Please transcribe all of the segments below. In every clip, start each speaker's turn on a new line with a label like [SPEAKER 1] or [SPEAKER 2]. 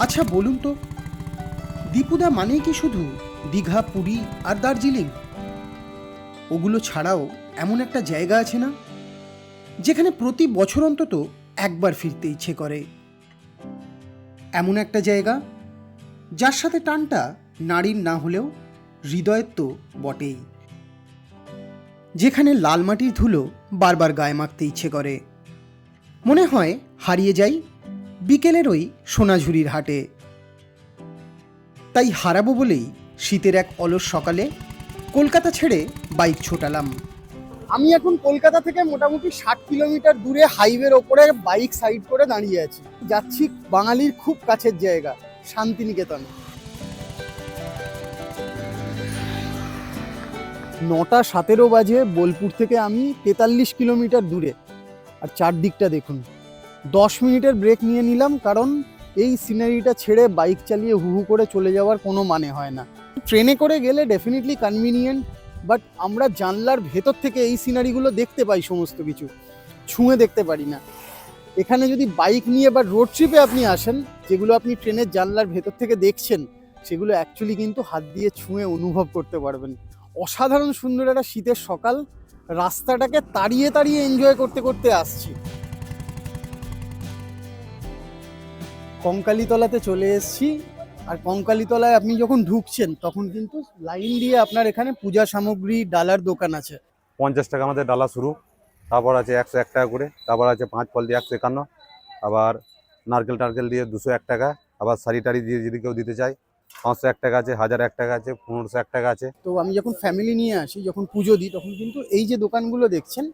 [SPEAKER 1] আচ্ছা বলুন তো, দীপুদা মানেই কি শুধু দীঘা, পুরী আর দার্জিলিং? ওগুলো ছাড়াও এমন একটা জায়গা আছে না, যেখানে প্রতি বছর অন্তত একবার ফিরতে ইচ্ছে করে? এমন একটা জায়গা যার সাথে টানটা নারীর না হলেও হৃদয়ের তো বটেই, যেখানে লাল মাটির ধুলো বারবার গায়ে মাখতে ইচ্ছে করে। মনে হয় হারিয়ে যাই বিকেলের ওই সোনাঝুরির হাটে। তাই হারাবো বলেই শীতের এক অলস সকালে কলকাতা ছেড়ে বাইক ছোটালাম। আমি এখন কলকাতা থেকে মোটামুটি 60 কিলোমিটার দূরে হাইওয়ের ওপরে বাইক সাইড করে দাঁড়িয়ে আছি। যাচ্ছি বাঙালির খুব কাছের জায়গা, শান্তিনিকেতন। 9:17 বাজে। বোলপুর থেকে আমি 43 কিলোমিটার দূরে। আর চারদিকটা দেখুন। 10 মিনিটের ব্রেক নিয়ে নিলাম, কারণ এই সিনারিটা ছেড়ে বাইক চালিয়ে হু হু করে চলে যাওয়ার কোনো মানে হয় না। ট্রেনে করে গেলে ডেফিনেটলি কনভিনিয়েন্ট, বাট আমরা জানলার ভেতর থেকে এই সিনারিগুলো দেখতে পাই, সমস্ত কিছু ছুঁয়ে দেখতে পারি না। এখানে যদি বাইক নিয়ে বা রোড ট্রিপে আপনি আসেন, যেগুলো আপনি ট্রেনের জানলার ভেতর থেকে দেখছেন, সেগুলো অ্যাকচুয়ালি কিন্তু হাত দিয়ে ছুঁয়ে অনুভব করতে পারবেন। অসাধারণ সুন্দর একটা শীতের সকাল, রাস্তাটাকে তাড়িয়ে তাড়িয়ে এনজয় করতে করতে আসছি। কঙ্কালীতলাতে চলে এসেছি। আর কঙ্কালীতলায় আপনি যখন ঢুকছেন তখন কিন্তু লাইন দিয়ে আপনার এখানে পূজা সামগ্রী ডালার দোকান আছে।
[SPEAKER 2] 50 টাকা আমাদের ডালা শুরু, তারপর আছে 101 টাকা করে, তারপর আছে 5 ফল দিয়ে 151, আবার নারকেল টারকেল দিয়ে 201 টাকা, আবার শাড়ি টাড়ি দিয়ে যদি কেউ দিতে চায় 501 টাকা আছে, 1001 টাকা আছে, 1501 টাকা আছে।
[SPEAKER 1] তো আমি যখন ফ্যামিলি নিয়ে আসি, যখন পুজো দিই, তখন কিন্তু এই যে দোকানগুলো দেখছেন,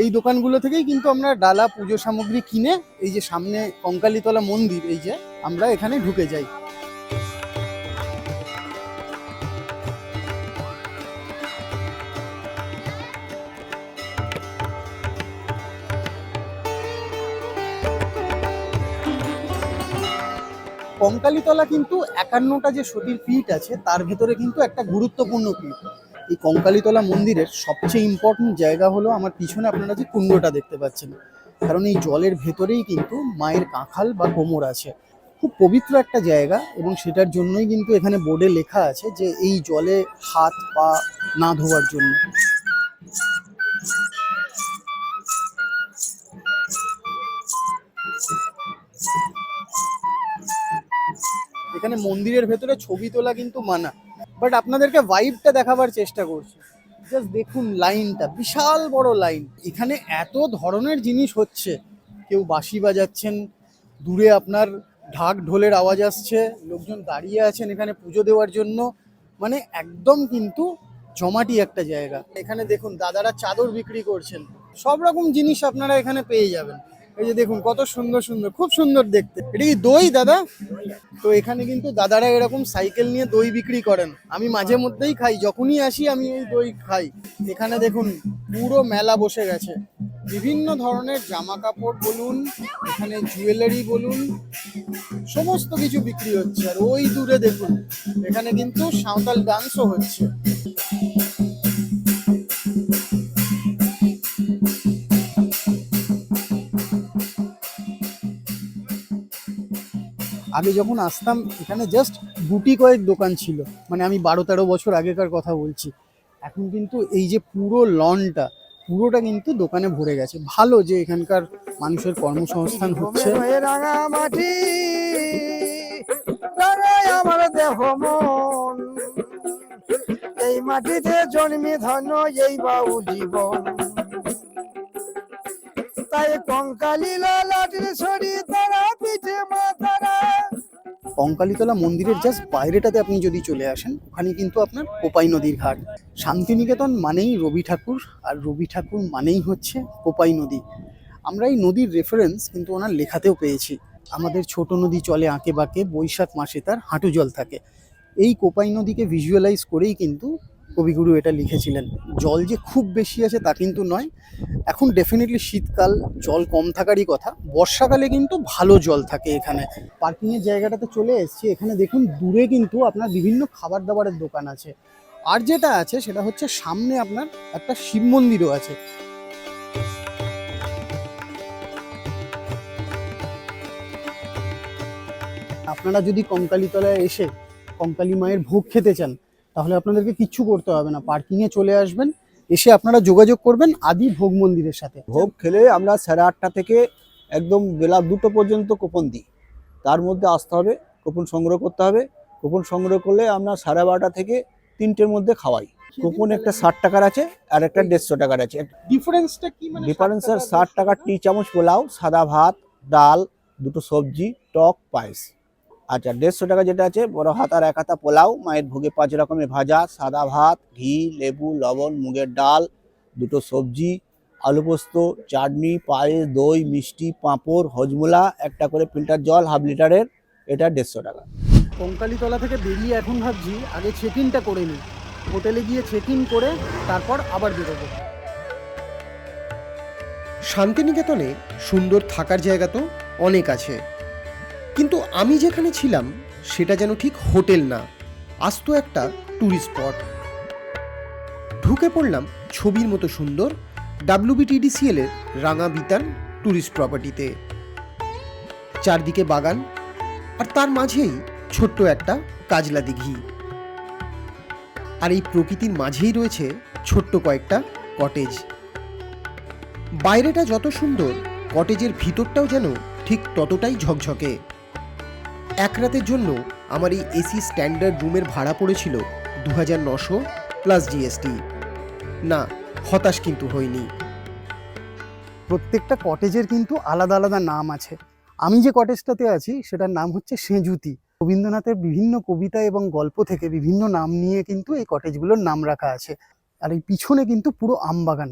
[SPEAKER 1] এই দোকানগুলো থেকেই কিন্তু আমরা ডালা পুজো সামগ্রী কিনে এই যে সামনে কঙ্কালীতলা মন্দির, এই যে আমরা এখানে ঢুকে যাই। কঙ্কালীতলা কিন্তু 51টা যে সতীর পীঠ আছে, তার ভেতরে কিন্তু একটা গুরুত্বপূর্ণ পীঠ। এই কঙ্কালীতলা মন্দিরের সবচেয়ে ইম্পর্টেন্ট জায়গা হলো আমার পিছনে আপনারা যে কুণ্ডটা দেখতে পাচ্ছেন, কারণ এই জলের ভেতরেই কিন্তু মায়ের কাঁখাল বা কোমর আছে। খুব পবিত্র একটা জায়গা, এবং সেটার জন্যই কিন্তু এখানে বোর্ডে লেখা আছে যে এই জলে হাত পা না ধোয়ার জন্য। এখানে মন্দিরের ভেতরে ছবি তোলা কিন্তু মানা, বাট আপনাদেরকে ভাইবটা দেখাবার চেষ্টা করছি। জাস্ট দেখুন লাইনটা, বিশাল বড় লাইন। এখানে এত ধরনের জিনিস হচ্ছে, কেউ বাঁশি বাজাচ্ছেন, দূরে আপনার ঢাক ঢোলের আওয়াজ আসছে, লোকজন দাঁড়িয়ে আছেন এখানে পুজো দেওয়ার জন্য। মানে একদম কিন্তু জমাটি একটা জায়গা। এখানে দেখুন দাদারা চাদর বিক্রি করছেন, সব রকম জিনিস আপনারা এখানে পেয়ে যাবেন। এই যে দেখুন কত সুন্দর সুন্দর, খুব সুন্দর দেখতে। এটা কি দই দাদা? তো এখানে কিন্তু দাদারা এরকম সাইকেল নিয়ে দই বিক্রি করেন। আমি মাঝে মধ্যেই খাই, যখনই আসি আমি এই দই খাই। এখানে দেখুন পুরো মেলা বসে গেছে, বিভিন্ন ধরনের জামা কাপড় বলুন, এখানে জুয়েলারি বলুন, সমস্ত কিছু বিক্রি হচ্ছে। আর ওই দূরে দেখুন, এখানে কিন্তু সাঁওতাল ডান্সও হচ্ছে। আগে যখন আসতাম এখানে জাস্ট গুটি কয়েক দোকান ছিল, মানে আমি 12-13 বছর আগেকার কথা বলছি। এখন কিন্তু এই যে পুরো লনটা, পুরোটা কিন্তু দোকানে ভরে গেছে। ভালো যে এখানকার মানুষের কর্মসংস্থান হচ্ছে।
[SPEAKER 3] রাঙামাটি রাঙায় আমার দেহ মন, এই মাটিতে জন্মে ধন্য এই বাউল জীবন, তাই কঙ্কালী লালাটির ছড়ি তারা পিঠে মাতারা।
[SPEAKER 1] কঙ্কালীতলা মন্দিরের জাস্ট বাইরেটাতে আপনি যদি চলে আসেন, ওখানে কিন্তু আপনার কোপাই নদীর ঘাট। শান্তিনিকেতন মানেই রবি ঠাকুর, আর রবি ঠাকুর মানেই হচ্ছে কোপাই নদী। আমরা এই নদীর রেফারেন্স কিন্তু ওনার লেখাতেও পেয়েছি। আমাদের ছোট নদী চলে আঁকে বাঁকে, বৈশাখ মাসে তার হাঁটু জল থাকে। এই কোপাই নদীকে ভিজুয়ালাইজ করেই কিন্তু কবিগুরু এটা লিখেছিলেন। জল যে খুব বেশি আছে তা কিন্তু নয়। এখন ডেফিনেটলি শীতকাল, জল কম থাকারই কথা। বর্ষাকালে কিন্তু ভালো জল থাকে এখানে। পার্কিংয়ের জায়গাটাতে চলে এসেছি। এখানে দেখুন দূরে কিন্তু আপনার বিভিন্ন খাবার দাবারের দোকান আছে। আর যেটা আছে সেটা হচ্ছে সামনে আপনার একটা শিব মন্দিরও আছে। আপনারা যদি কঙ্কালীতলায় এসে কঙ্কালী মায়ের ভোগ খেতে চান তাহলে আপনাদেরকে কিচ্ছু করতে হবে না, পার্কিংয়ে চলে আসবেন, এসে আপনারা যোগাযোগ করবেন আদি ভোগ মন্দিরের সাথে।
[SPEAKER 4] ভোগ খেলে আমরা 8:30 থেকে একদম বেলা 2টো পর্যন্ত কুপন দিই, তার মধ্যে আসতে হবে, কুপন সংগ্রহ করতে হবে। কুপন সংগ্রহ করলে আমরা 12:30 থেকে 3টের মধ্যে খাওয়াই। কুপন একটা 60 টাকার আছে আর একটা 150 টাকার আছে।
[SPEAKER 1] ডিফারেন্সটা কি?
[SPEAKER 4] ডিফারেন্স 60 টাকার টি চামচ পোলাও, সাদা ভাত, ডাল, 2টো সবজি, টক, পায়েস। আচ্ছা 150 টাকা যেটা আছে বড় হাত আর 1 হাতা পোলাও, মায়ের ভোগে 5 রকমের ভাজা, সাদা ভাত, ঘি, লেবু, লবণ, মুগের ডাল, 2টো সবজি, আলু পোস্ত, চাটনি, পায়েস, দই, মিষ্টি, পাঁপড়, হজমোলা, একটা করে ফিল্টার জল 1/2 লিটারের, এটা 150 টাকা।
[SPEAKER 1] কঙ্কালীতলা থেকে বেরিয়ে এখন ভাবছি আগে চেক ইনটা করে নিই, হোটেলে গিয়ে চেক ইন করে তারপর আবার বেরোবো।
[SPEAKER 5] শান্তিনিকেতনে সুন্দর থাকার জায়গা তো অনেক আছে, কিন্তু আমি যেখানে ছিলাম সেটা যেন ঠিক হোটেল না, আস্ত একটা ট্যুরিস্ট স্পট। ঢুকে পড়লাম ছবির মতো সুন্দর WBTDCL এর রাঙা বিতান ট্যুরিস্ট প্রপার্টিতে। চারদিকে বাগান আর তার মাঝেই ছোট্ট একটা কাজলা দিঘি, আর এই প্রকৃতির মাঝেই রয়েছে ছোট্ট কয়েকটা কটেজ। বাইরেটা যত সুন্দর, কটেজের ভিতরটাও যেন ঠিক ততটাই ঝকঝকে। এক রাতের জন্য আমার এই এসি স্ট্যান্ডার্ড রুমের ভাড়া পড়েছিল 2900 প্লাস GST। না, হতাশ কিন্তু হয়নি।
[SPEAKER 1] প্রত্যেকটা কটেজের কিন্তু আলাদা আলাদা নাম আছে। আমি যে কটেজটাতে আছি সেটার নাম হচ্ছে সেঁজুতি। রবীন্দ্রনাথের বিভিন্ন কবিতা এবং গল্প থেকে বিভিন্ন নাম নিয়ে কিন্তু এই কটেজগুলোর নাম রাখা আছে। আর এই পিছনে কিন্তু পুরো আম বাগান।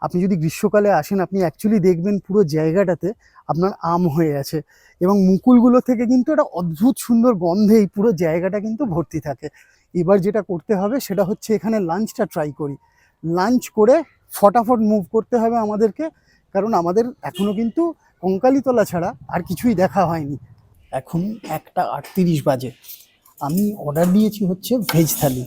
[SPEAKER 1] আপনি যদি গ্রীষ্মকালে আসেন আপনি অ্যাকচুয়ালি দেখবেন পুরো জায়গাটাতে আপনার আম হয়ে আছে, এবং মুকুলগুলো থেকে কিন্তু একটা অদ্ভুত সুন্দর গন্ধে এই পুরো জায়গাটা কিন্তু ভর্তি থাকে। এবার যেটা করতে হবে সেটা হচ্ছে এখানে লাঞ্চটা ট্রাই করি। লাঞ্চ করে ফটাফট মুভ করতে হবে আমাদেরকে, কারণ আমাদের এখনও কিন্তু কঙ্কালীতলা ছাড়া আর কিছুই দেখা হয়নি। এখন 1:38 বাজে। আমি অর্ডার দিয়েছি হচ্ছে ভেজ থালি।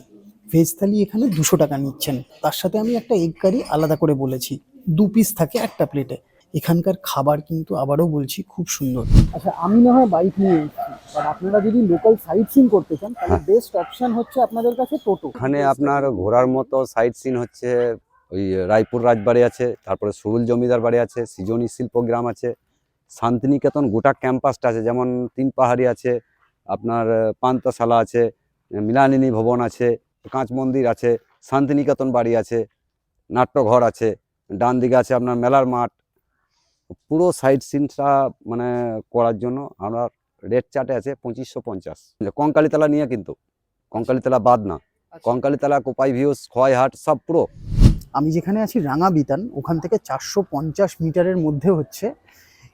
[SPEAKER 1] ভেজ থালি এখানে 200 টাকা নিচ্ছেন, তার সাথে আমি একটা এগ কারি আলাদা করে বলেছি, 2 পিস থাকে একটা প্লেটে। এখানকার খাবার কিন্তু আবারও বলছি খুব সুন্দর। আচ্ছা আমি না হয় বাইক নিয়ে এসেছি, আর আপনারা যদি লোকাল সাইট সিন করতে চান তাহলে বেস্ট অপশন হচ্ছে আপনাদের কাছে টোটো।
[SPEAKER 6] এখানে আপনার ঘোরার মতো সাইট সিন হচ্ছে ওই রায়পুর রাজবাড়ি আছে, তারপরে সুরুল জমিদার বাড়ি আছে, সৃজনী শিল্পগ্রাম আছে, শান্তিনিকেতন গোটা ক্যাম্পাসটা আছে, যেমন 3 পাহাড়ি আছে, আপনার পান্তাশালা আছে, মিলানিনী ভবন আছে, কাঁচ মন্দির আছে, শান্তিনিকেতন বাড়ি আছে, নাট্যঘর আছে, ডান দিকে আছে আপনার মেলার মাঠ। পুরো সাইট সিনটা মানে করার জন্য আমরা রেট চার্টে আছে 2550। কঙ্কালীতলা নিয়ে, কিন্তু কঙ্কালীতলা বাদ না, কঙ্কালীতলা, কোপাই ভিউজ, খোয়াইহাট সব পুরো।
[SPEAKER 1] আমি যেখানে আছি রাঙা বিতান, ওখান থেকে 450 মিটারের মধ্যে হচ্ছে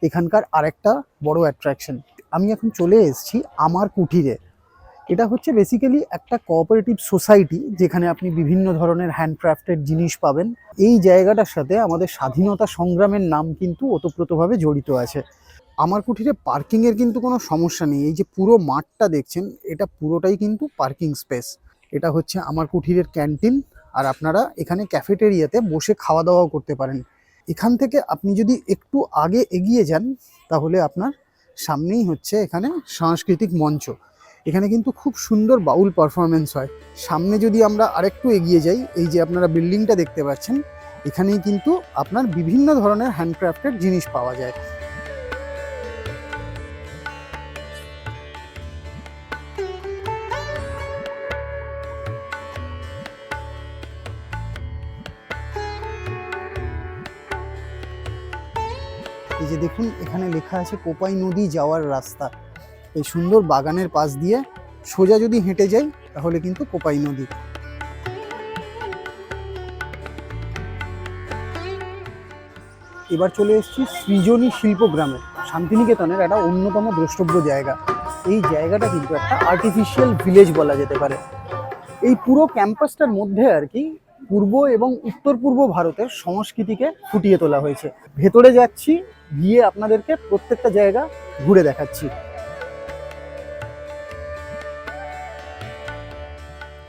[SPEAKER 1] এখানকার আরেকটা বড় অ্যাট্রাকশন। আমি এখন চলে এসেছি আমার কুঠিরে। এটা হচ্ছে বেসিক্যালি একটা কোঅপারেটিভ সোসাইটি, যেখানে আপনি বিভিন্ন ধরনের হ্যান্ডক্রাফটেড জিনিস পাবেন। এই জায়গাটার সাথে আমাদের স্বাধীনতা সংগ্রামের নাম কিন্তু ওতপ্রোতভাবে জড়িত আছে। আমার কুঠিরে পার্কিংয়ের কিন্তু কোনো সমস্যা নেই। এই যে পুরো মাঠটা দেখছেন এটা পুরোটাই কিন্তু পার্কিং স্পেস। এটা হচ্ছে আমার কুঠিরের ক্যান্টিন, আর আপনারা এখানে ক্যাফেটেরিয়াতে বসে খাওয়া দাওয়াও করতে পারেন। এখান থেকে আপনি যদি একটু আগে এগিয়ে যান তাহলে আপনার সামনেই হচ্ছে এখানে সাংস্কৃতিক মঞ্চ। এখানে কিন্তু খুব সুন্দর বাউল পারফরমেন্স হয়। সামনে যদি আমরা আরেকটু এগিয়ে যাই, এই যে আপনারা বিল্ডিংটা দেখতে পাচ্ছেন, এখানেই কিন্তু আপনার বিভিন্ন ধরনের হ্যান্ডক্রাফটেড জিনিস পাওয়া যায়। এই যে দেখুন এখানে লেখা আছে কোপাই নদী যাওয়ার রাস্তা। এই সুন্দর বাগানের পাশ দিয়ে সোজা যদি হেঁটে যাই তাহলে কিন্তু কোপাই নদী। এবার চলে এসেছি সৃজনী শিল্পগ্রামে, শান্তিনিকেতনের একটা অন্যতম দ্রষ্টব্য জায়গা। এই জায়গাটা কিন্তু একটা আর্টিফিশিয়াল ভিলেজ বলা যেতে পারে। এই পুরো ক্যাম্পাসটার মধ্যে আর কি পূর্ব এবং উত্তর পূর্ব ভারতের সংস্কৃতিকে ফুটিয়ে তোলা হয়েছে। ভেতরে যাচ্ছি, গিয়ে আপনাদেরকে প্রত্যেকটা জায়গা ঘুরে দেখাচ্ছি।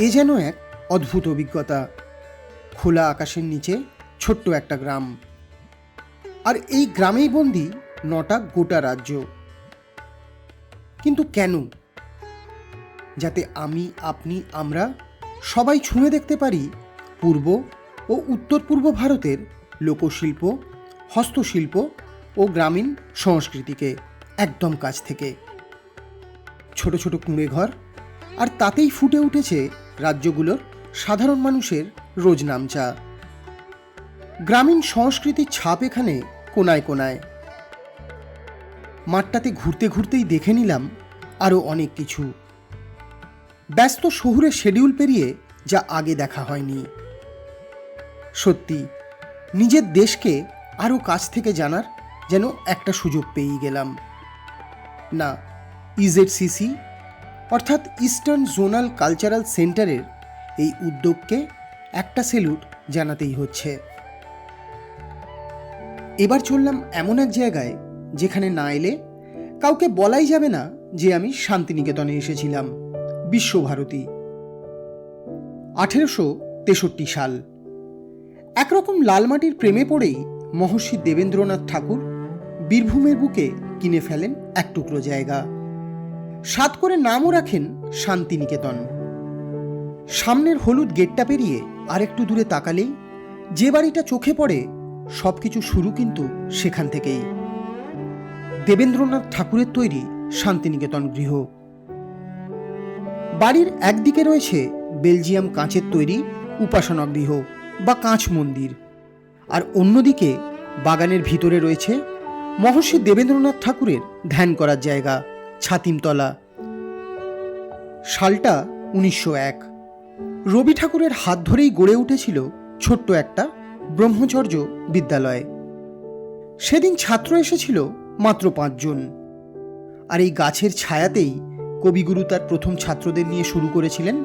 [SPEAKER 5] এ যেন এক অদ্ভুত অভিজ্ঞতা। খোলা আকাশের নিচে ছোট্ট একটা গ্রাম, আর এই গ্রামেই বন্দি 9টা গোটা রাজ্য। কিন্তু কেন? যাতে আমি, আপনি, আমরা সবাই ছুঁয়ে দেখতে পারি পূর্ব ও উত্তর পূর্ব ভারতের লোকশিল্প, হস্তশিল্প ও গ্রামীণ সংস্কৃতিকে একদম কাছ থেকে। ছোট ছোট কুঁড়ে ঘর, আর তাতেই ফুটে উঠেছে রাজ্যগুলোর সাধারণ মানুষের রোজ নামচা। গ্রামীণ সংস্কৃতির ছাপ এখানে কোনায় কোনায়। মাঠটাতে ঘুরতে ঘুরতেই দেখে নিলাম আরও অনেক কিছু। ব্যস্ত শহুরে শিডিউল পেরিয়ে যা আগে দেখা হয়নি। সত্যি নিজের দেশকে আরও কাছ থেকে জানার যেন একটা সুযোগ পেয়েই গেলাম। না, ইজেডসিসি অর্থাৎ ইস্টার্ন জোনাল কালচারাল সেন্টারের এই উদ্যোগকে একটা স্যালুট জানাতেই হচ্ছে। এবার চললাম এমন এক জায়গায় যেখানে না এলে কাউকে বলাই যাবে না যে আমি শান্তিনিকেতনে এসেছিলাম। বিশ্বভারতী, 1863 সাল। একরকম লালমাটির প্রেমে পড়েই মহর্ষি দেবেন্দ্রনাথ ঠাকুর বীরভূমের বুকে কিনে ফেলেন এক টুকরো জায়গা। সাত করে নামও রাখেন শান্তিনিকেতন। সামনের হলুদ গেটটা পেরিয়ে আরেকটু দূরে তাকালেই যে বাড়িটা চোখে পড়ে, সবকিছু শুরু কিন্তু সেখান থেকেই। দেবেন্দ্রনাথ ঠাকুরের তৈরি শান্তিনিকেতন গৃহ। বাড়ির একদিকে রয়েছে বেলজিয়াম কাঁচের তৈরি উপাসনা গৃহ বা কাঁচ মন্দির, আর অন্যদিকে বাগানের ভিতরে রয়েছে মহর্ষি দেবেন্দ্রনাথ ঠাকুরের ধ্যান করার জায়গা ছাতিমতলা। সালটা 1901। রবি ঠাকুরের হাত ধরেই গড়ে উঠেছিল ছোট্ট একটা ব্রহ্মচর্য বিদ্যালয়। সেদিন ছাত্র এসেছিল মাত্র 5 জন। আর এই গাছের ছায়াতেই কবিগুরু তার প্রথম ছাত্রদের নিয়ে শুরু করেছিলেন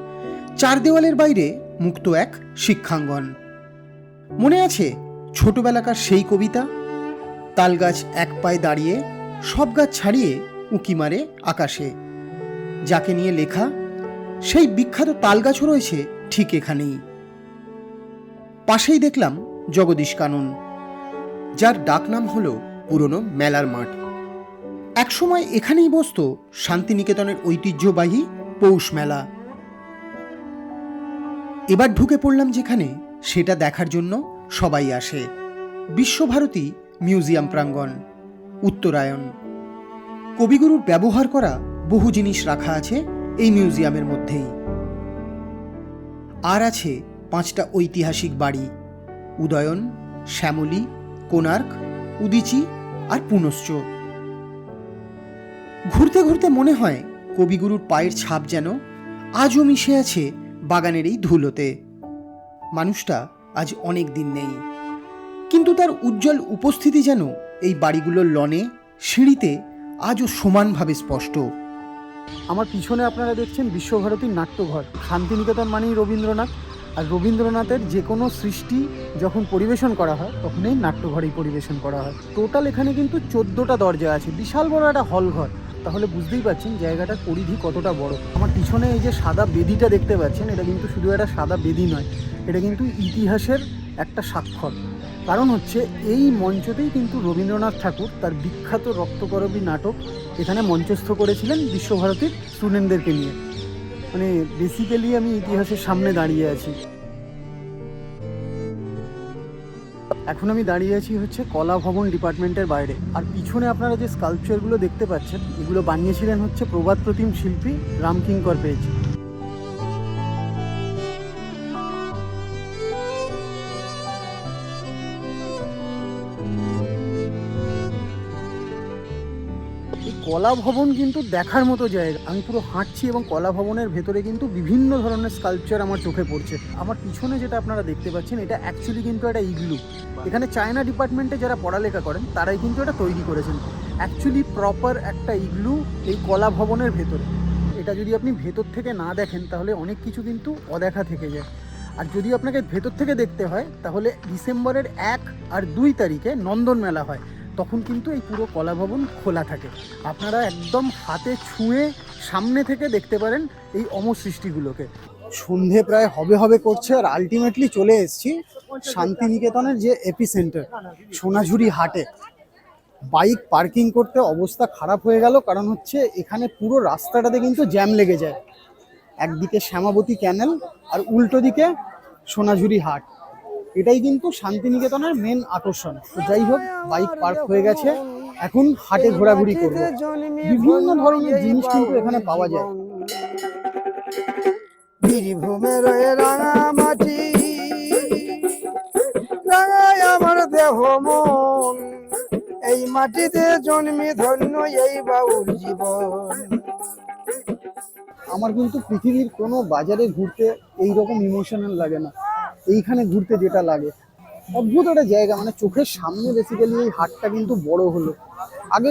[SPEAKER 5] 4 দেওয়ালের বাইরে মুক্ত এক শিক্ষাঙ্গন। মনে আছে ছোটবেলাকার সেই কবিতা, তাল গাছ এক পায়ে দাঁড়িয়ে সব গাছ ছাড়িয়ে উঁকি মারে আকাশে, যাকে নিয়ে লেখা সেই বিখ্যাত তাল গাছও রয়েছে ঠিক এখানেই। পাশেই দেখলাম জগদীশ কানন, যার ডাকনাম হলো পুরনো মেলার মাঠ। একসময় এখানেই বসতো শান্তিনিকেতনের ঐতিহ্যবাহী পৌষ মেলা। এবার ঢুকে পড়লাম যেখানে, সেটা দেখার জন্য সবাই আসে। বিশ্বভারতী মিউজিয়াম প্রাঙ্গণ, উত্তরায়ণ। কবিগুরুর ব্যবহার করা বহু জিনিস রাখা আছে এই মিউজিয়ামের মধ্যেই। আর আছে 5টা ঐতিহাসিক বাড়ি, উদয়ন, শ্যামলী, কোণার্ক, উদিচি আর পুনশ্চ। ঘুরতে ঘুরতে মনে হয় কবিগুরুর পায়ের ছাপ যেন আজও মিশে আছে বাগানের এই ধুলোতে। মানুষটা আজ অনেক দিন নেই, কিন্তু তার উজ্জ্বল উপস্থিতি যেন এই বাড়িগুলোর লনে, সিঁড়িতে আজও সমানভাবে স্পষ্ট।
[SPEAKER 1] আমার পিছনে আপনারা দেখছেন বিশ্বভারতীর নাট্যঘর। শান্তিনিকেতন মানেই রবীন্দ্রনাথ, আর রবীন্দ্রনাথের যে কোনো সৃষ্টি যখন পরিবেশন করা হয় তখন এই নাট্যঘরেই পরিবেশন করা হয়। টোটাল এখানে কিন্তু 14টা দরজা আছে, বিশাল বড় একটা হল ঘর। তাহলে বুঝতেই পারছেন জায়গাটার পরিধি কতটা বড়। আমার পিছনে এই যে সাদা বেদিটা দেখতে পাচ্ছেন, এটা কিন্তু শুধু একটা সাদা বেদি নয়, এটা কিন্তু ইতিহাসের একটা স্বাক্ষর। কারণ হচ্ছে এই মঞ্চতেই কিন্তু রবীন্দ্রনাথ ঠাকুর তার বিখ্যাত রক্তকরবী নাটক এখানে মঞ্চস্থ করেছিলেন বিশ্বভারতীর স্টুডেন্টদেরকে নিয়ে। মানে বেসিক্যালি আমি ইতিহাসের সামনে দাঁড়িয়ে আছি। এখন আমি দাঁড়িয়ে আছি হচ্ছে কলা ভবন ডিপার্টমেন্টের বাইরে। আর পিছনে আপনারা যে স্কাল্পচারগুলো দেখতে পাচ্ছেন, এগুলো বানিয়েছিলেন হচ্ছে প্রবাদ প্রতিম শিল্পী রামকিঙ্কর পেজ। কলা ভবন কিন্তু দেখার মতো জায়গা। আমি পুরো হাঁটছি এবং কলা ভবনের ভেতরে কিন্তু বিভিন্ন ধরনের স্কাল্পচার আমার চোখে পড়ছে। আমার পিছনে যেটা আপনারা দেখতে পাচ্ছেন, এটা অ্যাকচুয়ালি কিন্তু একটা ইগলু। এখানে চায়না ডিপার্টমেন্টে যারা পড়ালেখা করেন তারাই কিন্তু এটা তৈরি করেছেন। অ্যাকচুয়ালি প্রপার একটা ইগলু এই কলা ভবনের ভেতরে। এটা যদি আপনি ভেতর থেকে না দেখেন তাহলে অনেক কিছু কিন্তু অদেখা থেকে যায়। আর যদি আপনাকে ভেতর থেকে দেখতে হয় তাহলে ডিসেম্বরের 1 আর 2 তারিখে নন্দন মেলা হয়, তখন কিন্তু এই পুরো কলা ভবন খোলা থাকে। আপনারা একদম হাতে ছুঁয়ে সামনে থেকে দেখতে পারেন এই অমর সৃষ্টিগুলোকে। সন্ধে প্রায় হবে করছে, আর আলটিমেটলি চলে এসেছি শান্তিনিকেতনের যে এপিসেন্টার সোনাঝুরি হাটে। বাইক পার্কিং করতে অবস্থা খারাপ হয়ে গেল, কারণ হচ্ছে এখানে পুরো রাস্তাটাতে কিন্তু জ্যাম লেগে যায়। একদিকে শ্যামাবতী ক্যানেল আর উল্টো দিকে সোনাঝুরি হাট, এটাই কিন্তু শান্তিনিকেতনের মেন আকর্ষণ। তো যাই হোক, বাইক পার্ক হয়ে গেছে, এখন হাটে ঘোরাঘুরি করব। বিভিন্ন ধরনের জিনিস কিন্তু এখানে পাওয়া যায়।
[SPEAKER 3] বীরভূমের ওই রাঙা মাটি রাঙায় আমার দেহ মন, এই মাটিতে জন্মে ধন্য এই বাউল জীবন।
[SPEAKER 1] আমার কিন্তু পৃথিবীর কোনো বাজারে ঘুরতে এইরকম ইমোশনাল লাগে না, এইখানে ঘুরতে যেটা লাগে। অদ্ভুত একটা জায়গা, মানে চোখের সামনে বেসিক্যালি এই হাটটা কিন্তু বড় হলো। আগে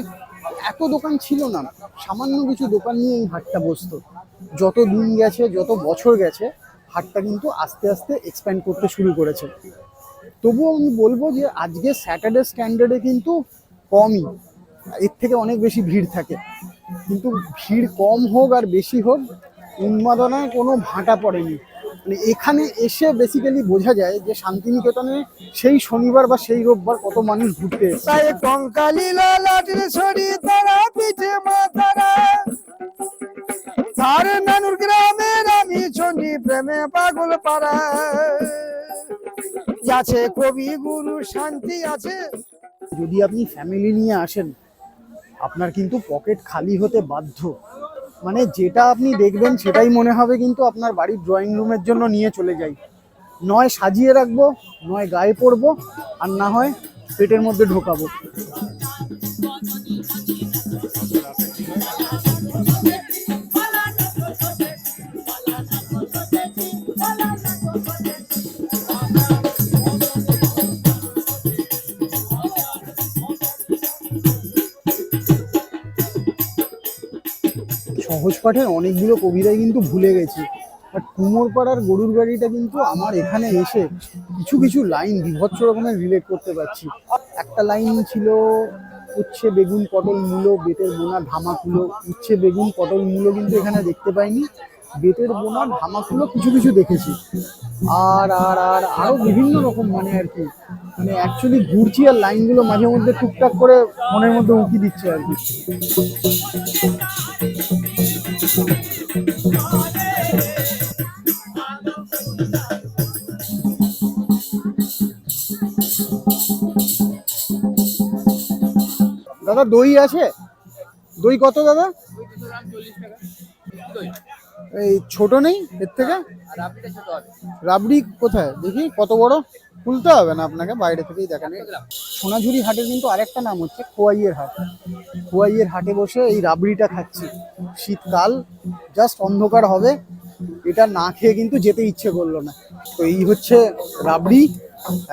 [SPEAKER 1] এত দোকান ছিল না, সামান্য কিছু দোকান নিয়ে এই হাটটা বসতো। যত দিন গেছে, যত বছর গেছে, হাটটা কিন্তু আস্তে আস্তে এক্সপ্যান্ড করতে শুরু করেছে। তবুও আমি বলবো যে আজকে স্যাটারডে স্ট্যান্ডার্ডে কিন্তু কমই, এর থেকে অনেক বেশি ভিড় থাকে। কিন্তু ভিড় কম হোক আর বেশি হোক, উন্মাদনায় কোনো ভাঁটা পড়েনি। মানে এখানে এসে বেসিক্যালি বোঝা যায় যে শান্তিনিকেতনে সেই শনিবার বা সেই রোববার কত মানুষ ঘুরতে এসেছে।
[SPEAKER 3] তাই কঙ্কালি লালাটের ছড়ি তারা পিঠে মাতারা, আর নানুর গ্রামের আমি চন্ডী প্রেমে পাগল পাড়া, আছে কবি গুরু শান্তি আছে।
[SPEAKER 1] যদি আপনি ফ্যামিলি নিয়ে আসেন, আপনার কিন্তু পকেট খালি হতে বাধ্য। মানে যেটা আপনি দেখবেন সেটাই মনে হবে কিন্তু আপনার বাড়ির ড্রয়িং রুমের জন্য নিয়ে চলে যাই। নয় সাজিয়ে রাখবো, নয় গায়ে পরবো, আর না হয় পেটের মধ্যে ঢোকাবো। সহজ পাঠের অনেকগুলো কবিতাই কিন্তু ভুলে গেছি, বাট কুমোরপাড়ার গরুর গাড়িটা কিন্তু আমার এখানে এসে কিছু কিছু লাইন বিভৎস রকমের রিলেট করতে পারছি। একটা লাইন ছিল, উচ্ছে বেগুন পটল মূলো বেতের বোনা ধামাকুলো। উচ্ছে বেগুন পটল মূলো কিন্তু এখানে দেখতে পাইনি, বেতের বোনা ধামাকুলো কিছু কিছু দেখেছি। আর আর আর আরও বিভিন্ন রকম, মানে আর কি, মানে অ্যাকচুয়ালি ঘুরছি আর লাইনগুলো মাঝে মধ্যে টুকটাক করে মনের মধ্যে উঁকি দিচ্ছে আর কি। দাদা দই আছে? দই কত দাদা? এই ছোট নেই এর থেকে? রাবড়ি কোথায় দেখি, কত বড়? খুলতে হবে না আপনাকে, বাইরে থেকেই দেখানো। সোনাঝুরি হাটের কিন্তু আরেকটা নাম হচ্ছে খোয়াইয়ের হাট। খোয়াইয়ের হাটে বসে এই রাবড়িটা খাচ্ছি। শীতকাল, জাস্ট অন্ধকার হবে, এটা না খেয়ে কিন্তু যেতে ইচ্ছে করলো না। তো এই হচ্ছে রাবড়ি,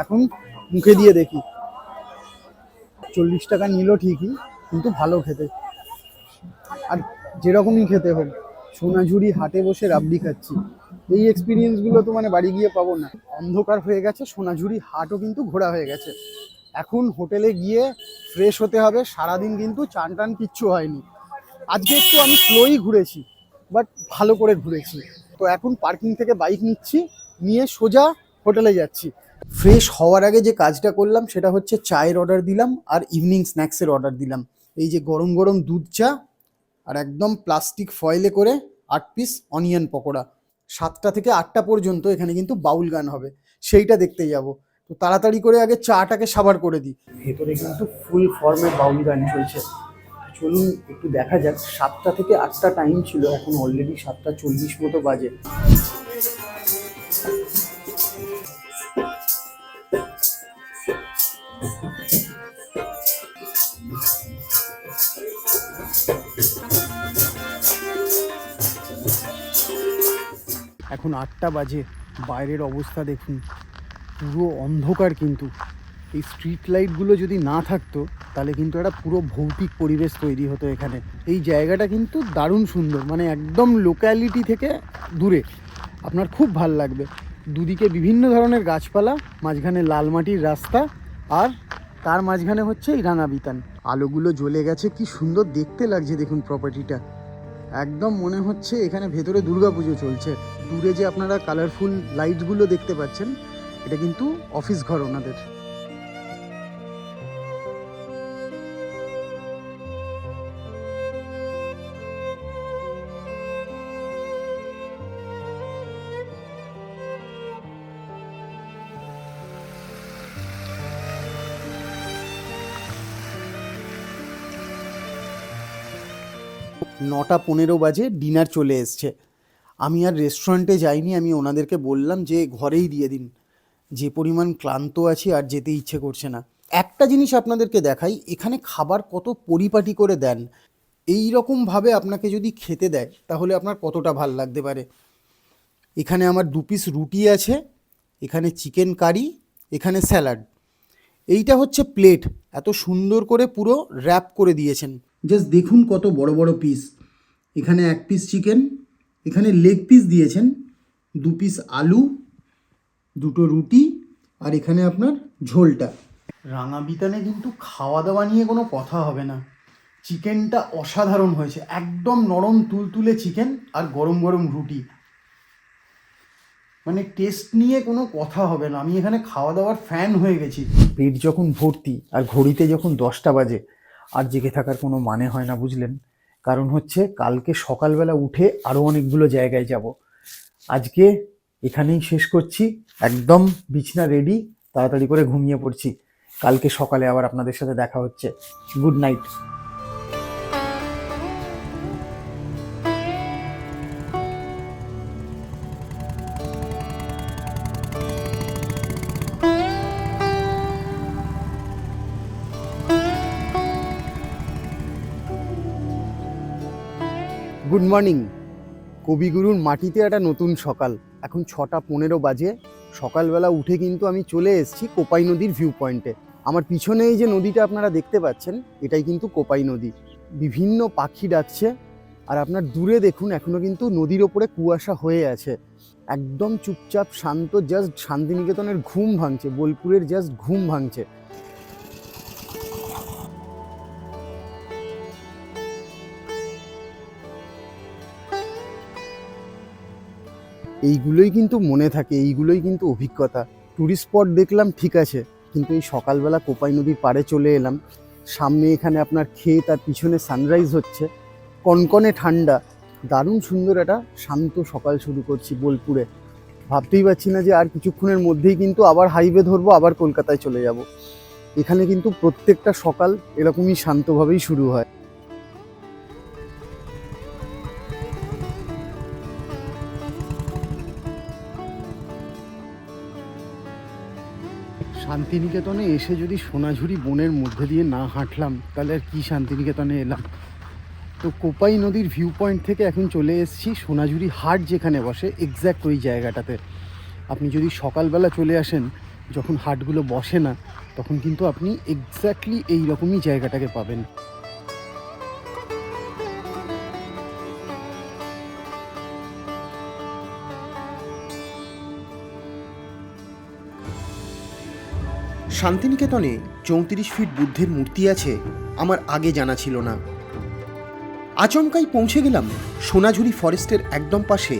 [SPEAKER 1] এখন মুখে দিয়ে দেখি। 40 টাকা নিল ঠিকই, কিন্তু ভালো খেতে। আর যেরকমই খেতে হোক, সোনাঝুরি হাটে বসে রাবড়ি খাচ্ছি, এই এক্সপিরিয়েন্সগুলো তো মানে বাড়ি গিয়ে পাবো না। অন্ধকার হয়ে গেছে, সোনাঝুরি হাটও কিন্তু ঘোরা হয়ে গেছে। এখন হোটেলে গিয়ে ফ্রেশ হতে হবে। সারাদিন কিন্তু চান টান কিচ্ছু হয়নি। আজকে একটু আমি স্লোই ঘুরেছি, বাট ভালো করে ঘুরেছি। তো এখন পার্কিং থেকে বাইক নিচ্ছি, নিয়ে সোজা হোটেলে যাচ্ছি। ফ্রেশ হওয়ার আগে যে কাজটা করলাম সেটা হচ্ছে চায়ের অর্ডার দিলাম আর ইভিনিং স্ন্যাক্সের অর্ডার দিলাম। এই যে গরম গরম দুধ চা আর একদম প্লাস্টিক ফয়েলে করে 8 পিস অনিয়ন পকোড়া। 7টা থেকে 8টা পর্যন্ত এখানে কিন্তু বাউল গান হবে, সেইটা দেখতে যাব। তো তাড়াতাড়ি করে আগে চাটাকে সাবার করে দিই। ভেতরে কিন্তু ফুল ফর্মে বাউল গান চলছে। চলুন একটু দেখা যাক। 7টা থেকে 8টা টাইম ছিল, এখন অলরেডি 7:40 মতো বাজে। এখন 8টা বাজে, বাইরের অবস্থা দেখুন, পুরো অন্ধকার। কিন্তু এই স্ট্রিট লাইটগুলো যদি না থাকতো তাহলে কিন্তু একটা পুরো ভৌতিক পরিবেশ তৈরি হতো এখানে। এই জায়গাটা কিন্তু দারুণ সুন্দর, মানে একদম লোক্যালিটি থেকে দূরে, আপনার খুব ভাল লাগবে। দুদিকে বিভিন্ন ধরনের গাছপালা, মাঝখানে লাল মাটির রাস্তা, আর তার মাঝখানে হচ্ছে এই রাঙাবিতান। আলোগুলো জ্বলে গেছে, কি সুন্দর দেখতে লাগছে দেখুন প্রপার্টিটা। একদম মনে হচ্ছে এখানে ভেতরে দুর্গাপুজো চলছে। দূরে যে আপনারা কালারফুল লাইটগুলো দেখতে পাচ্ছেন, এটা কিন্তু অফিস ঘর ওনাদের। 9:15 বাজে, ডিনার চলে এসছে। আমি আর রেস্টুরেন্টে যাইনি, আমি ওনাদেরকে বললাম যে ঘরেই দিয়ে দিন, যে পরিমাণ ক্লান্ত আছি আর যেতে ইচ্ছে করছে না। একটা জিনিস আপনাদেরকে দেখাই, এখানে খাবার কত পরিপাটি করে দেন। এই রকমভাবে আপনাকে যদি খেতে দেয় তাহলে আপনার কতটা ভাল লাগতে পারে। এখানে আমার 2 পিস রুটি আছে, এখানে চিকেন কারি, এখানে স্যালাড। এইটা হচ্ছে প্লেট, এত সুন্দর করে পুরো র্যাপ করে দিয়েছেন। জাস্ট দেখুন কত বড় বড় পিস। এখানে 1 পিস চিকেন, এখানে লেগ পিস দিয়েছেন, 2 পিস আলু, 2টো রুটি, আর এখানে আপনার ঝোলটা। রাঙাবিতানে কিন্তু খাওয়া দাওয়া নিয়ে কোনো কথা হবে না। চিকেনটা অসাধারণ হয়েছে, একদম নরম তুলতুলে চিকেন আর গরম গরম রুটি, মানে টেস্ট নিয়ে কোনো কথা হবে না। আমি এখানে খাওয়া দাওয়ার ফ্যান হয়ে গেছি। পেট যখন ভর্তি আর ঘড়িতে যখন 10টা বাজে, আর জেগে থাকার কোনো মানে হয় না, বুঝলেন? কারণ হচ্ছে কালকে সকালবেলা উঠে আরও অনেকগুলো জায়গায় যাব। আজকে এখানেই শেষ করছি, একদম বিছনা রেডি, তাড়াতাড়ি করে ঘুমিয়ে পড়ছি। কালকে সকালে আবার আপনাদের সাথে দেখা হচ্ছে। Good night. Good morning. কবিগুরুর মাটিতে একটা নতুন সকাল। এখন 6:15 বাজে। সকালবেলা উঠে কিন্তু আমি চলে এসেছি কোপাই নদীর ভিউ পয়েন্টে। আমার পিছনে এই যে নদীটা আপনারা দেখতে পাচ্ছেন, এটাই কিন্তু কোপাই নদী। বিভিন্ন পাখি ডাকছে, আর আপনার দূরে দেখুন এখনো কিন্তু নদীর ওপরে কুয়াশা হয়ে আছে। একদম চুপচাপ শান্ত, জাস্ট শান্তিনিকেতনের ঘুম ভাঙছে, বোলপুরের জাস্ট ঘুম ভাঙছে। এইগুলোই কিন্তু মনে থাকে, এইগুলোই কিন্তু অভিজ্ঞতা। ট্যুরিস্ট স্পট দেখলাম ঠিক আছে, কিন্তু এই সকালবেলা কোপাই নদীর পাড়ে চলে এলাম। সামনে এখানে আপনার ক্ষেত, আর পিছনে সানরাইজ হচ্ছে, কনকনে ঠান্ডা, দারুণ সুন্দর একটা শান্ত সকাল শুরু করছি বোলপুরে। ভাবতেই পারছি না যে আর কিছুক্ষণের মধ্যেই কিন্তু আবার হাইওয়ে ধরবো, আবার কলকাতায় চলে যাব। এখানে কিন্তু প্রত্যেকটা সকাল এরকমই শান্তভাবেই শুরু হয়। শান্তিনিকেতনে এসে যদি সোনাঝুরি বনের মধ্যে দিয়ে না হাঁটলাম, তাহলে আর কি শান্তিনিকেতনে এলাম। তো কোপাই নদীর ভিউ পয়েন্ট থেকে এখন চলে এসেছি সোনাঝুরি হাট যেখানে বসে, এক্স্যাক্ট ওই জায়গাটাতে। আপনি যদি সকালবেলা চলে আসেন, যখন হাটগুলো বসে না, তখন কিন্তু আপনি এক্স্যাক্টলি এই রকমই জায়গাটাকে পাবেন।
[SPEAKER 5] শান্তিনিকেতনে 34 ফিট বুদ্ধের মূর্তি আছে, আমার আগে জানা ছিল না। আচমকাই পৌঁছে গেলাম সোনাঝুরি ফরেস্টের একদম পাশে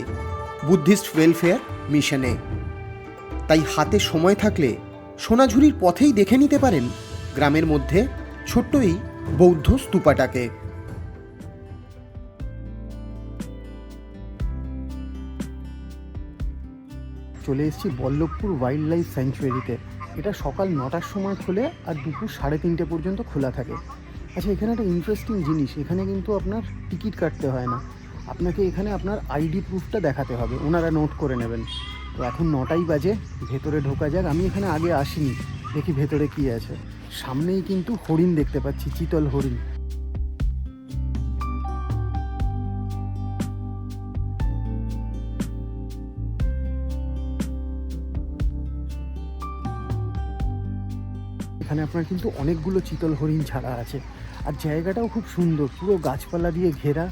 [SPEAKER 5] বুদ্ধিস্ট ওয়েলফেয়ার মিশনে। তাই হাতে সময় থাকলে সোনাঝুরির পথেই দেখে নিতে পারেন গ্রামের মধ্যে ছোট্ট এই বৌদ্ধ স্তূপাটাকে।
[SPEAKER 1] চলে এসেছি বল্লভপুর ওয়াইল্ড লাইফ স্যাংচুয়ারিতে। এটা সকাল 9টার সময় খোলে আর দুপুর 3:30 পর্যন্ত খোলা থাকে। আচ্ছা, এখানে একটা ইন্টারেস্টিং জিনিস, এখানে কিন্তু আপনার টিকিট কাটতে হয় না, আপনাকে এখানে আপনার আইডি প্রুফটা দেখাতে হবে, ওনারা নোট করে নেবেন। তো এখন 9টাই বাজে, ভেতরে ঢোকা যাক। আমি এখানে আগে আসিনি, দেখি ভেতরে কি আছে। সামনেই কিন্তু হরিণ দেখতে পাচ্ছি, চিতল হরিণ। এখানে আপনার কিন্তু অনেকগুলো চিতল হরিণ ছাড়া আছে, আর জায়গাটাও খুব সুন্দর, পুরো গাছপালা দিয়ে ঘেরা,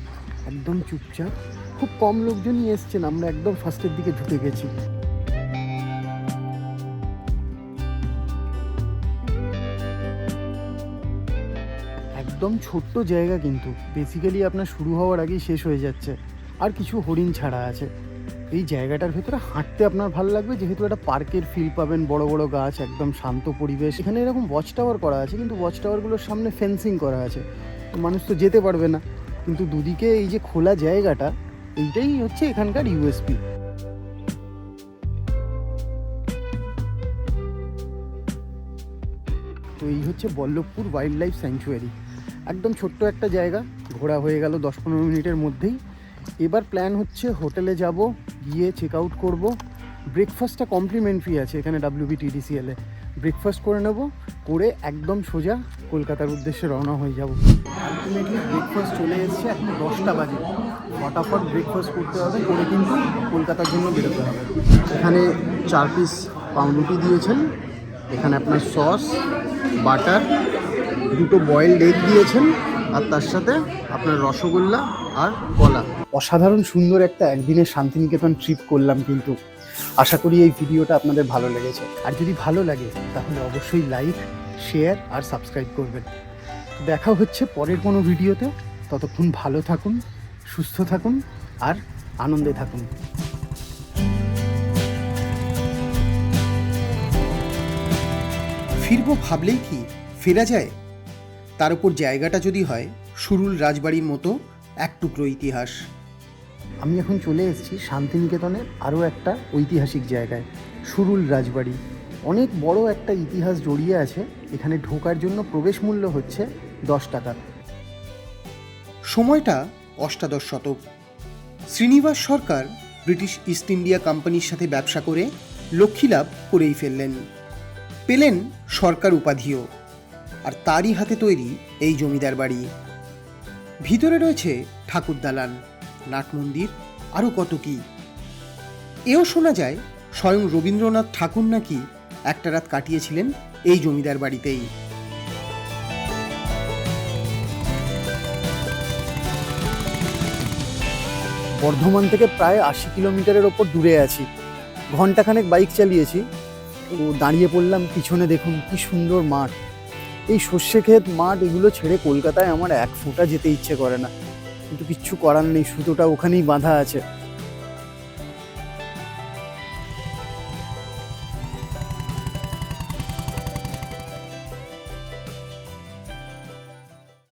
[SPEAKER 1] একদম চুপচাপ। খুব কম লোকজনই এসছেন, আমরা একদম ফার্স্টের দিকে ঢুকে গেছি। একদম ছোট্ট জায়গা, কিন্তু বেসিক্যালি আপনার শুরু হওয়ার আগেই শেষ হয়ে যাচ্ছে, আর কিছু হরিণ ছাড়া আছে। এই জায়গাটার ভেতরে হাঁটতে আপনার ভালো লাগবে, যেহেতু একটা পার্কের ফিল পাবেন, বড় বড় গাছ, একদম শান্ত পরিবেশ। এখানে এরকম ওয়াচ টাওয়ার করা আছে, কিন্তু ওয়াচ টাওয়ারগুলোর সামনে ফেন্সিং করা আছে, তো মানুষ তো যেতে পারবে না। কিন্তু দুদিকে এই যে খোলা জায়গাটা, এইটাই হচ্ছে এখানকার ইউএসপি। তো এই হচ্ছে বল্লভপুর ওয়াইল্ড লাইফ স্যাংচুয়ারি। একদম ছোট্ট একটা জায়গা, ঘোরা হয়ে গেল 10-15 মিনিটের মধ্যেই। এবার প্ল্যান হচ্ছে হোটেলে যাব, গিয়ে চেক আউট করবো। ব্রেকফাস্টটা কমপ্লিমেন্টারি আছে এখানে WBTDCL-এ। ব্রেকফাস্ট করে নেব, করে একদম সোজা কলকাতার উদ্দেশ্যে রওনা হয়ে যাব। আলটিমেটলি ব্রেকফাস্ট চলে এসছে, এখন 10টা বাজে। ফটাফট ব্রেকফাস্ট করতে হবে, করে কিন্তু কলকাতার জন্য বেরোতে হবে। এখানে 4 পিস পাউরুটি দিয়েছেন, এখানে আপনার সস, বাটার, 2টো বয়েলড এগ দিয়েছেন, আর তার সাথে আপনার রসগোল্লা আর কলা। অসাধারণ সুন্দর একটা একদিনের শান্তিনিকেতন ট্রিপ করলাম কিন্তু। আশা করি এই ভিডিওটা আপনাদের ভালো লেগেছে। আর যদি ভালো লাগে তাহলে অবশ্যই লাইক, শেয়ার আর সাবস্ক্রাইব করবেন। দেখা হচ্ছে পরের কোনো ভিডিওতে। ততক্ষণ ভালো থাকুন, সুস্থ থাকুন আর আনন্দে থাকুন।
[SPEAKER 5] ফিরবো ভাবলেই কি ফেরা যায়? তার উপর জায়গাটা যদি হয় সুরুল রাজবাড়ির মতো এক টুকরো ইতিহাস।
[SPEAKER 1] আমি এখন চলে এসেছি শান্তিনিকেতনের আরও একটা ঐতিহাসিক জায়গায়, সুরুল রাজবাড়ি। অনেক বড় একটা ইতিহাস জড়িয়ে আছে এখানে। ঢোকার জন্য প্রবেশ মূল্য হচ্ছে 10 টাকা।
[SPEAKER 5] সময়টা অষ্টাদশ শতক। শ্রীনিবাস সরকার ব্রিটিশ ইস্ট ইন্ডিয়া কোম্পানির সাথে ব্যবসা করে লক্ষ্মীলাভ করেই ফেললেন, পেলেন সরকার উপাধিও। আর তারই হাতে তৈরি এই জমিদার বাড়ি। ভিতরে রয়েছে ঠাকুর দালান, নাট মন্দির, আরও কত কি। এও শোনা যায় স্বয়ং রবীন্দ্রনাথ ঠাকুর নাকি একটা রাত কাটিয়েছিলেন এই জমিদার বাড়িতেই।
[SPEAKER 1] বর্ধমান থেকে প্রায় 80 কিলোমিটারের ওপর দূরে আছি। ঘন্টাখানেক বাইক চালিয়েছি, তো দাঁড়িয়ে পড়লাম। পিছনে দেখুন কি সুন্দর মাঠ। এই সর্ষে ক্ষেত, মাঠ, এগুলো ছেড়ে কলকাতায় আমার এক ফোঁটা যেতে ইচ্ছে করে না, কিন্তু কিচ্ছু করার নেই, সুতোটা ওখানেই বাঁধা আছে।